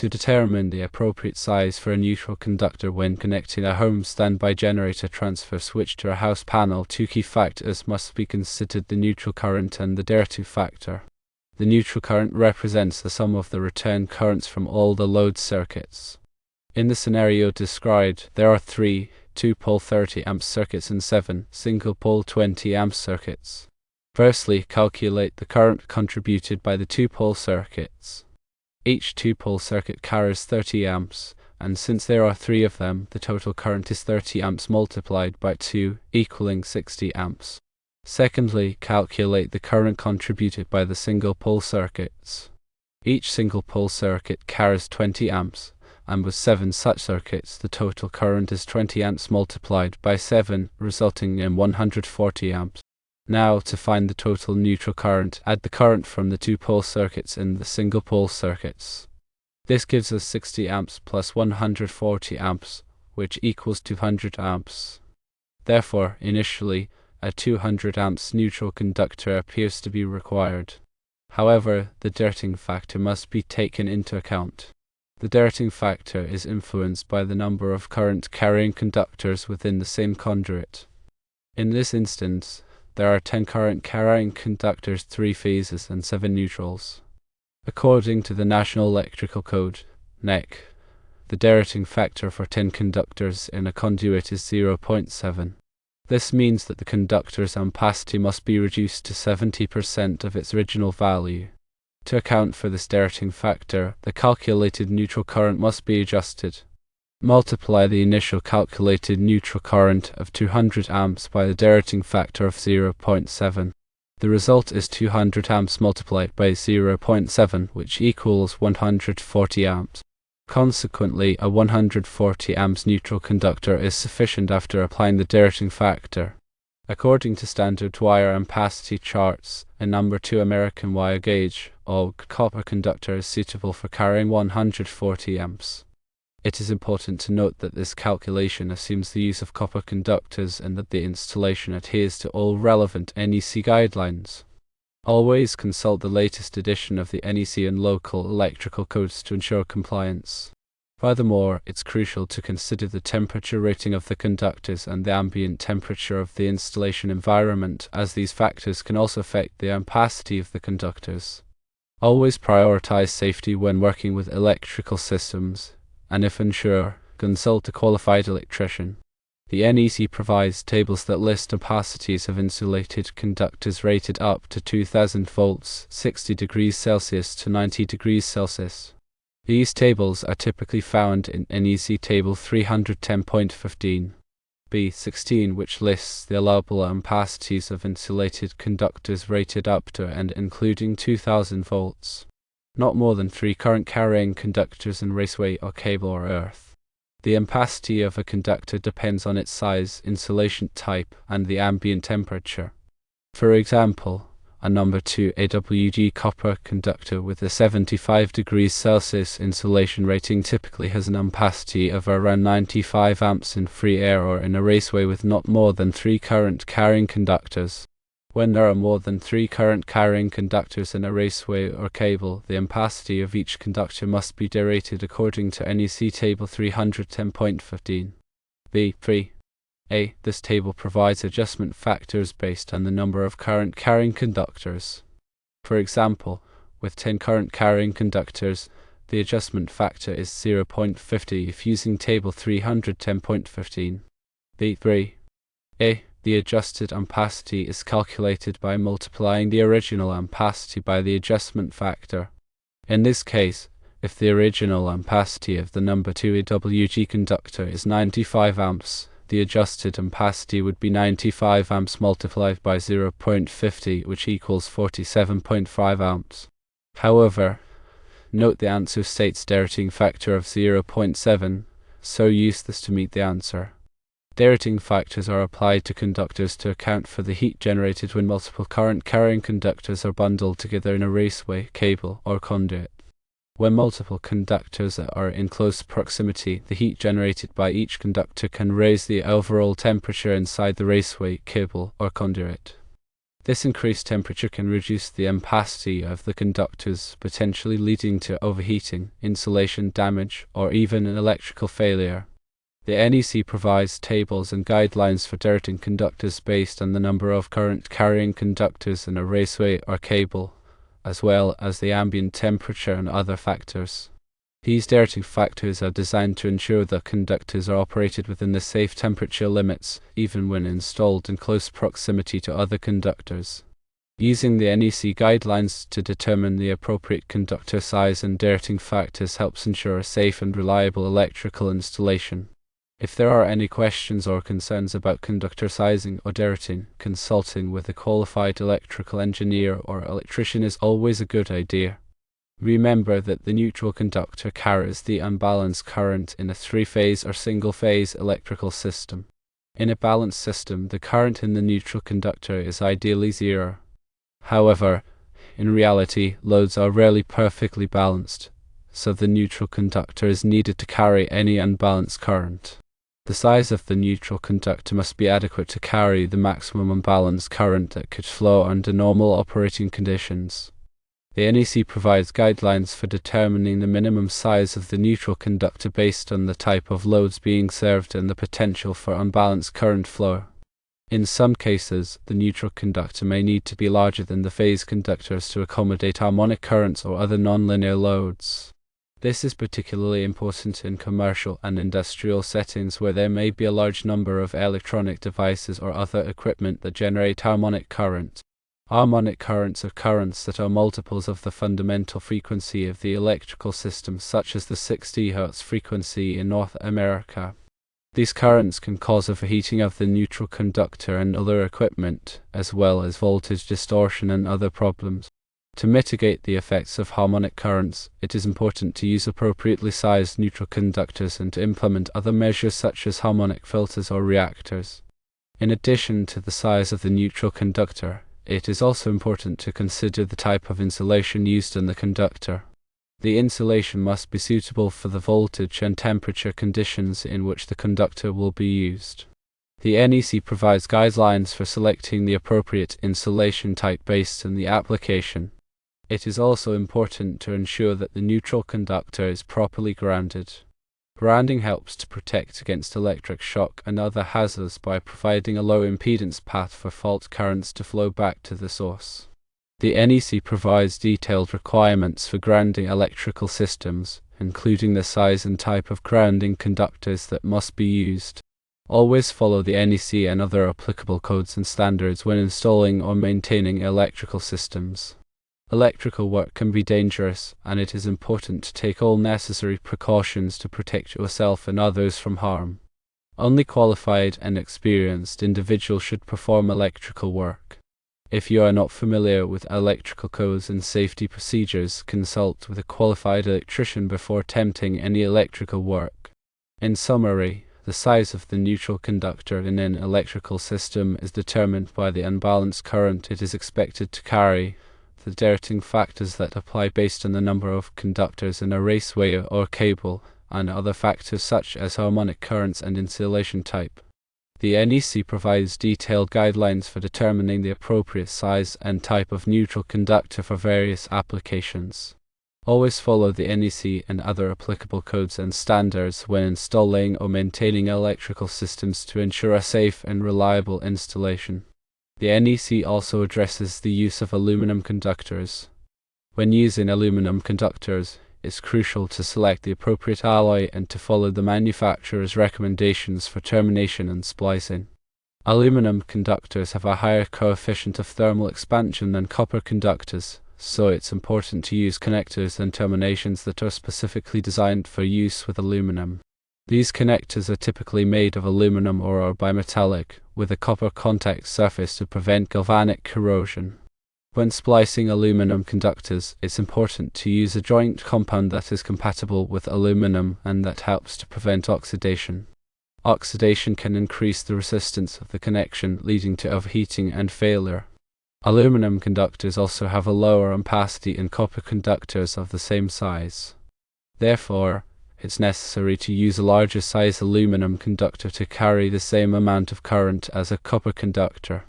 To determine the appropriate size for a neutral conductor when connecting a home standby generator transfer switch to a house panel, two key factors must be considered: the neutral current and the Derating factor. The neutral current represents the sum of the return currents from all the load circuits. In the scenario described, there are 3 2-pole 30 amp circuits and 7 single-pole 20 amp circuits. Firstly, calculate the current contributed by the 2-pole circuits. Each 2-pole circuit carries 30 amps, and since there are 3 of them, the total current is 30 amps multiplied by 2, equaling 60 amps. Secondly, calculate the current contributed by the single-pole circuits. Each single-pole circuit carries 20 amps, and with 7 such circuits, the total current is 20 amps multiplied by 7, resulting in 140 amps. Now, to find the total neutral current, add the current from the 2-pole circuits and the single-pole circuits. This gives us 60 amps plus 140 amps, which equals 200 amps. Therefore, initially, a 200 amps neutral conductor appears to be required. However, the Derating factor must be taken into account. The Derating factor is influenced by the number of current-carrying conductors within the same conduit. In this instance, there are 10 current-carrying conductors, 3 phases, and 7 neutrals. According to the National Electrical Code, NEC, the Derating factor for 10 conductors in a conduit is 0.7. This means that the conductor's ampacity must be reduced to 70% of its original value. To account for this Derating factor, the calculated neutral current must be adjusted. Multiply the initial calculated neutral current of 200 amps by the Derating factor of 0.7. The result is 200 amps multiplied by 0.7, which equals 140 amps. Consequently, a 140 amps neutral conductor is sufficient after applying the Derating factor. According to standard wire ampacity charts, a number 2 American wire gauge, AUG copper conductor is suitable for carrying 140 amps. It is important to note that this calculation assumes the use of copper conductors and that the installation adheres to all relevant NEC guidelines. Always consult the latest edition of the NEC and local electrical codes to ensure compliance. Furthermore, it's crucial to consider the temperature rating of the conductors and the ambient temperature of the installation environment, as these factors can also affect the ampacity of the conductors. Always prioritize safety when working with electrical systems, and if unsure, consult a qualified electrician. The NEC provides tables that list ampacities of insulated conductors rated up to 2000 volts, 60 degrees Celsius to 90 degrees Celsius. These tables are typically found in NEC Table 310.15. B16, which lists the allowable ampacities of insulated conductors rated up to and including 2000 volts. Not more than 3 current-carrying conductors in raceway or cable or earth. The ampacity of a conductor depends on its size, insulation type, and the ambient temperature. For example, a number 2 AWG copper conductor with a 75 degrees Celsius insulation rating typically has an ampacity of around 95 amps in free air or in a raceway with not more than 3 current-carrying conductors. When there are more than 3 current-carrying conductors in a raceway or cable, the ampacity of each conductor must be derated according to NEC Table 310.15. B3. A. This table provides adjustment factors based on the number of current-carrying conductors. For example, with 10 current-carrying conductors, the adjustment factor is 0.50 if using Table 310.15. B3. A. The adjusted ampacity is calculated by multiplying the original ampacity by the adjustment factor. In this case, if the original ampacity of the number 2 AWG conductor is 95 amps, the adjusted ampacity would be 95 amps multiplied by 0.50, which equals 47.5 amps. However, note the answer states Derating factor of 0.7, so use this to meet the answer. Derating factors are applied to conductors to account for the heat generated when multiple current-carrying conductors are bundled together in a raceway, cable, or conduit. When multiple conductors are in close proximity, the heat generated by each conductor can raise the overall temperature inside the raceway, cable, or conduit. This increased temperature can reduce the ampacity of the conductors, potentially leading to overheating, insulation damage, or even an electrical failure. The NEC provides tables and guidelines for derating conductors based on the number of current-carrying conductors in a raceway or cable, as well as the ambient temperature and other factors. These derating factors are designed to ensure that conductors are operated within the safe temperature limits, even when installed in close proximity to other conductors. Using the NEC guidelines to determine the appropriate conductor size and derating factors helps ensure a safe and reliable electrical installation. If there are any questions or concerns about conductor sizing or derating, consulting with a qualified electrical engineer or electrician is always a good idea. Remember that the neutral conductor carries the unbalanced current in a three-phase or single-phase electrical system. In a balanced system, the current in the neutral conductor is ideally zero. However, in reality, loads are rarely perfectly balanced, so the neutral conductor is needed to carry any unbalanced current. The size of the neutral conductor must be adequate to carry the maximum unbalanced current that could flow under normal operating conditions. The NEC provides guidelines for determining the minimum size of the neutral conductor based on the type of loads being served and the potential for unbalanced current flow. In some cases, the neutral conductor may need to be larger than the phase conductors to accommodate harmonic currents or other nonlinear loads. This is particularly important in commercial and industrial settings where there may be a large number of electronic devices or other equipment that generate harmonic current. Harmonic currents are currents that are multiples of the fundamental frequency of the electrical system, such as the 60 Hz frequency in North America. These currents can cause overheating of the neutral conductor and other equipment, as well as voltage distortion and other problems. To mitigate the effects of harmonic currents, it is important to use appropriately sized neutral conductors and to implement other measures such as harmonic filters or reactors. In addition to the size of the neutral conductor, it is also important to consider the type of insulation used in the conductor. The insulation must be suitable for the voltage and temperature conditions in which the conductor will be used. The NEC provides guidelines for selecting the appropriate insulation type based on the application. It is also important to ensure that the neutral conductor is properly grounded. Grounding helps to protect against electric shock and other hazards by providing a low impedance path for fault currents to flow back to the source. The NEC provides detailed requirements for grounding electrical systems, including the size and type of grounding conductors that must be used. Always follow the NEC and other applicable codes and standards when installing or maintaining electrical systems. Electrical work can be dangerous, and it is important to take all necessary precautions to protect yourself and others from harm. Only qualified and experienced individuals should perform electrical work. If you are not familiar with electrical codes and safety procedures, consult with a qualified electrician before attempting any electrical work. In summary, the size of the neutral conductor in an electrical system is determined by the unbalanced current it is expected to carry, the derating factors that apply based on the number of conductors in a raceway or cable, and other factors such as harmonic currents and insulation type. The NEC provides detailed guidelines for determining the appropriate size and type of neutral conductor for various applications. Always follow the NEC and other applicable codes and standards when installing or maintaining electrical systems to ensure a safe and reliable installation. The NEC also addresses the use of aluminum conductors. When using aluminum conductors, it's crucial to select the appropriate alloy and to follow the manufacturer's recommendations for termination and splicing. Aluminum conductors have a higher coefficient of thermal expansion than copper conductors, so it's important to use connectors and terminations that are specifically designed for use with aluminum. These connectors are typically made of aluminum or are bimetallic, with a copper contact surface to prevent galvanic corrosion. When splicing aluminum conductors, it's important to use a joint compound that is compatible with aluminum and that helps to prevent oxidation. Oxidation can increase the resistance of the connection, leading to overheating and failure. Aluminum conductors also have a lower ampacity than copper conductors of the same size. Therefore, it's necessary to use a larger size aluminum conductor to carry the same amount of current as a copper conductor.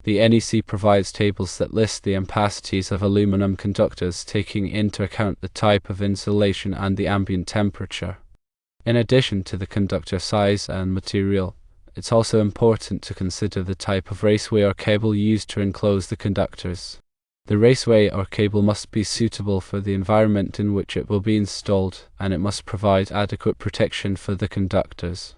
The NEC provides tables that list the ampacities of aluminum conductors, taking into account the type of insulation and the ambient temperature. In addition to the conductor size and material, it's also important to consider the type of raceway or cable used to enclose the conductors. The raceway or cable must be suitable for the environment in which it will be installed, and it must provide adequate protection for the conductors.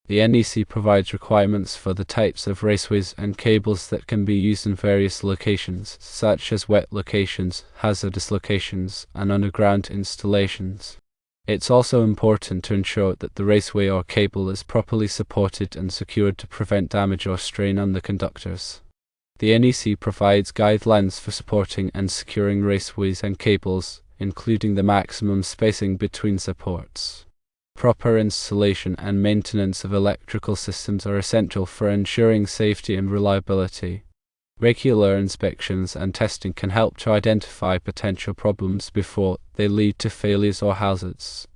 The NEC provides requirements for the types of raceways and cables that can be used in various locations, such as wet locations, hazardous locations, and underground installations. It's also important to ensure that the raceway or cable is properly supported and secured to prevent damage or strain on the conductors. The NEC provides guidelines for supporting and securing raceways and cables, including the maximum spacing between supports. Proper installation and maintenance of electrical systems are essential for ensuring safety and reliability. Regular inspections and testing can help to identify potential problems before they lead to failures or hazards.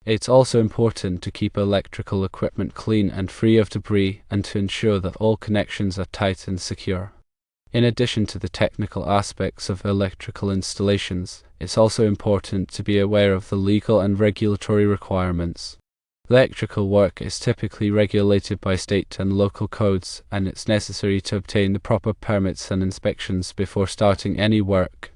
It's also important to keep electrical equipment clean and free of debris, and to ensure that all connections are tight and secure. In addition to the technical aspects of electrical installations, it's also important to be aware of the legal and regulatory requirements. Electrical work is typically regulated by state and local codes, and it's necessary to obtain the proper permits and inspections before starting any work.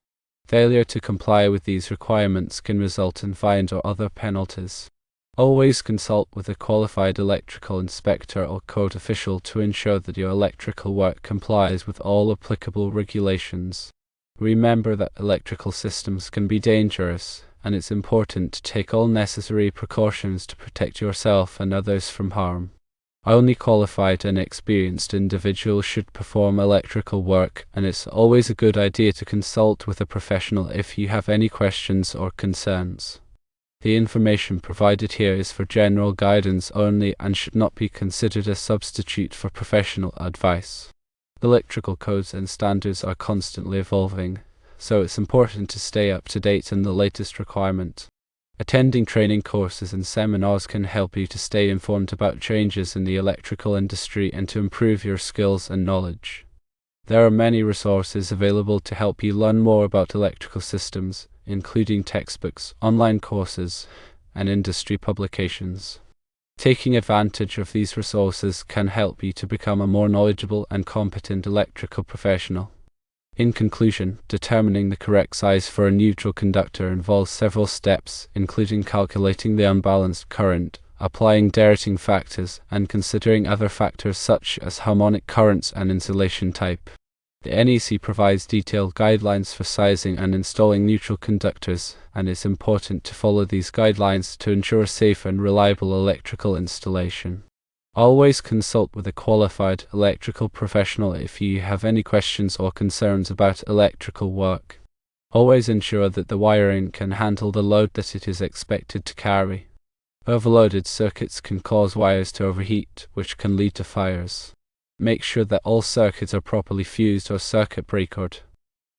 Failure to comply with these requirements can result in fines or other penalties. Always consult with a qualified electrical inspector or code official to ensure that your electrical work complies with all applicable regulations. Remember that electrical systems can be dangerous, and it's important to take all necessary precautions to protect yourself and others from harm. Only qualified and experienced individuals should perform electrical work, and it's always a good idea to consult with a professional if you have any questions or concerns. The information provided here is for general guidance only and should not be considered a substitute for professional advice. Electrical codes and standards are constantly evolving, so it's important to stay up to date on the latest requirement. Attending training courses and seminars can help you to stay informed about changes in the electrical industry and to improve your skills and knowledge. There are many resources available to help you learn more about electrical systems, including textbooks, online courses, and industry publications. Taking advantage of these resources can help you to become a more knowledgeable and competent electrical professional. In conclusion, determining the correct size for a neutral conductor involves several steps, including calculating the unbalanced current, applying Derating factors, and considering other factors such as harmonic currents and insulation type. The NEC provides detailed guidelines for sizing and installing neutral conductors, and it's important to follow these guidelines to ensure safe and reliable electrical installation. Always consult with a qualified electrical professional if you have any questions or concerns about electrical work. Always ensure that the wiring can handle the load that it is expected to carry. Overloaded circuits can cause wires to overheat, which can lead to fires. Make sure that all circuits are properly fused or circuit breakered.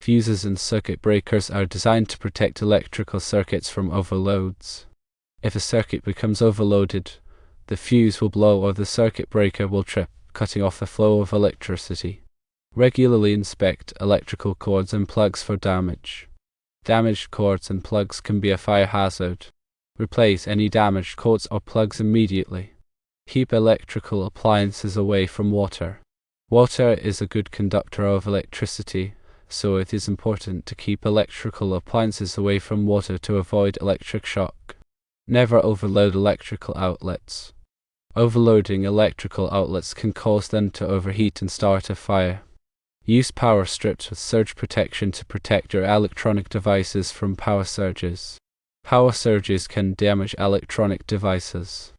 Fuses and circuit breakers are designed to protect electrical circuits from overloads. If a circuit becomes overloaded, the fuse will blow or the circuit breaker will trip, cutting off the flow of electricity. Regularly inspect electrical cords and plugs for damage. Damaged cords and plugs can be a fire hazard. Replace any damaged cords or plugs immediately. Keep electrical appliances away from water. Water is a good conductor of electricity, so it is important to keep electrical appliances away from water to avoid electric shock. Never overload electrical outlets. Overloading electrical outlets can cause them to overheat and start a fire. Use power strips with surge protection to protect your electronic devices from power surges. Power surges can damage electronic devices.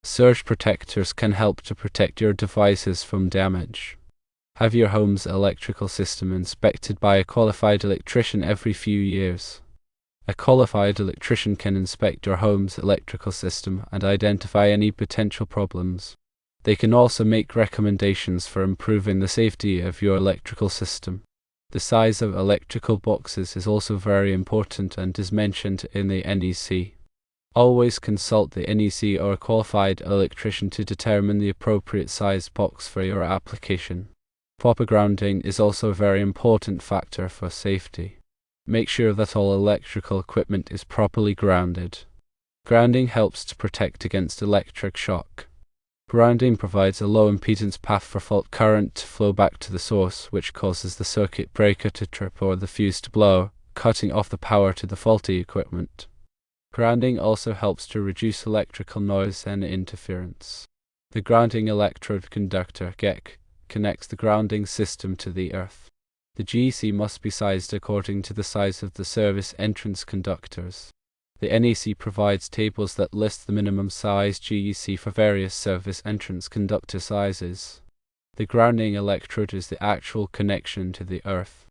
Surge protectors can help to protect your devices from damage. Have your home's electrical system inspected by a qualified electrician every few years. A qualified electrician can inspect your home's electrical system and identify any potential problems. They can also make recommendations for improving the safety of your electrical system. The size of electrical boxes is also very important and is mentioned in the NEC. Always consult the NEC or a qualified electrician to determine the appropriate size box for your application. Proper grounding is also a very important factor for safety. Make sure that all electrical equipment is properly grounded. Grounding helps to protect against electric shock. Grounding provides a low impedance path for fault current to flow back to the source, which causes the circuit breaker to trip or the fuse to blow, cutting off the power to the faulty equipment. Grounding also helps to reduce electrical noise and interference. The grounding electrode conductor (GEC) connects the grounding system to the earth. The GEC must be sized according to the size of the service entrance conductors. The NEC provides tables that list the minimum size GEC for various service entrance conductor sizes. The grounding electrode is the actual connection to the earth.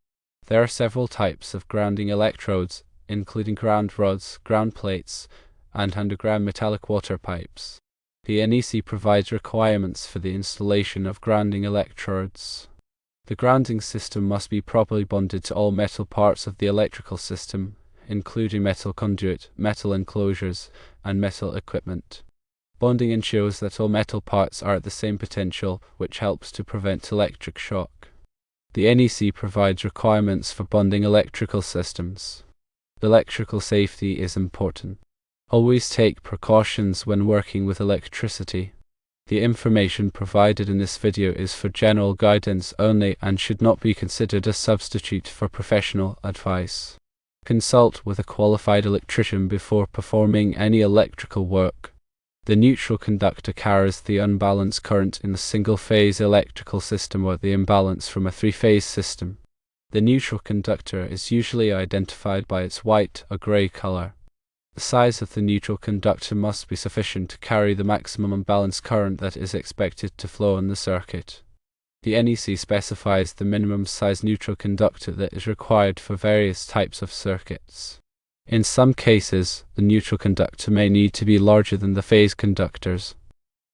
There are several types of grounding electrodes, including ground rods, ground plates, and underground metallic water pipes. The NEC provides requirements for the installation of grounding electrodes. The grounding system must be properly bonded to all metal parts of the electrical system, including metal conduit, metal enclosures, and metal equipment. Bonding ensures that all metal parts are at the same potential, which helps to prevent electric shock. The NEC provides requirements for bonding electrical systems. Electrical safety is important. Always take precautions when working with electricity. The information provided in this video is for general guidance only and should not be considered a substitute for professional advice. Consult with a qualified electrician before performing any electrical work. The neutral conductor carries the unbalanced current in the single-phase electrical system or the imbalance from a three-phase system. The neutral conductor is usually identified by its white or grey color. The size of the neutral conductor must be sufficient to carry the maximum unbalanced current that is expected to flow in the circuit. The NEC specifies the minimum size neutral conductor that is required for various types of circuits. In some cases, the neutral conductor may need to be larger than the phase conductors.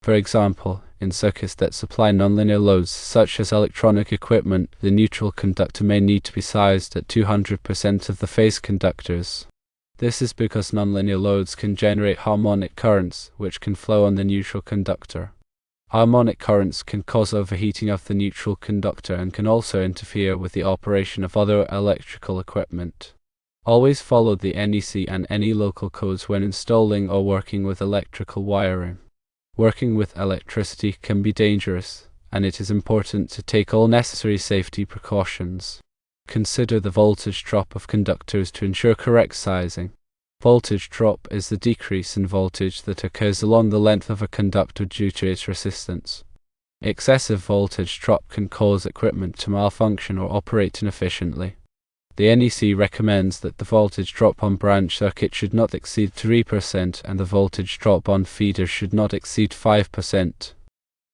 For example, in circuits that supply nonlinear loads such as electronic equipment, the neutral conductor may need to be sized at 200% of the phase conductors. This is because nonlinear loads can generate harmonic currents, which can flow on the neutral conductor. Harmonic currents can cause overheating of the neutral conductor and can also interfere with the operation of other electrical equipment. Always follow the NEC and any local codes when installing or working with electrical wiring. Working with electricity can be dangerous, and it is important to take all necessary safety precautions. Consider the voltage drop of conductors to ensure correct sizing. Voltage drop is the decrease in voltage that occurs along the length of a conductor due to its resistance. Excessive voltage drop can cause equipment to malfunction or operate inefficiently. The NEC recommends that the voltage drop on branch circuit should not exceed 3% and the voltage drop on feeders should not exceed 5%.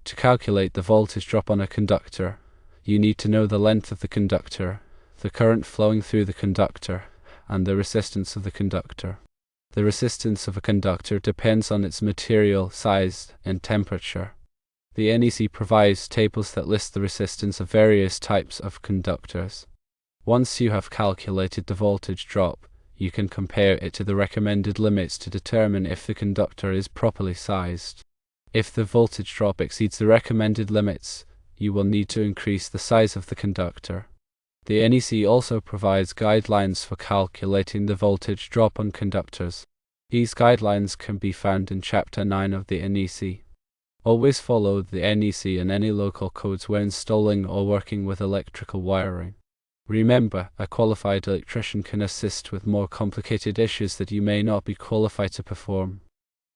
To calculate the voltage drop on a conductor, you need to know the length of the conductor, the current flowing through the conductor, and the resistance of the conductor. The resistance of a conductor depends on its material, size, and temperature. The NEC provides tables that list the resistance of various types of conductors. Once you have calculated the voltage drop, you can compare it to the recommended limits to determine if the conductor is properly sized. If the voltage drop exceeds the recommended limits, you will need to increase the size of the conductor. The NEC also provides guidelines for calculating the voltage drop on conductors. These guidelines can be found in Chapter 9 of the NEC. Always follow the NEC and any local codes when installing or working with electrical wiring. Remember, a qualified electrician can assist with more complicated issues that you may not be qualified to perform.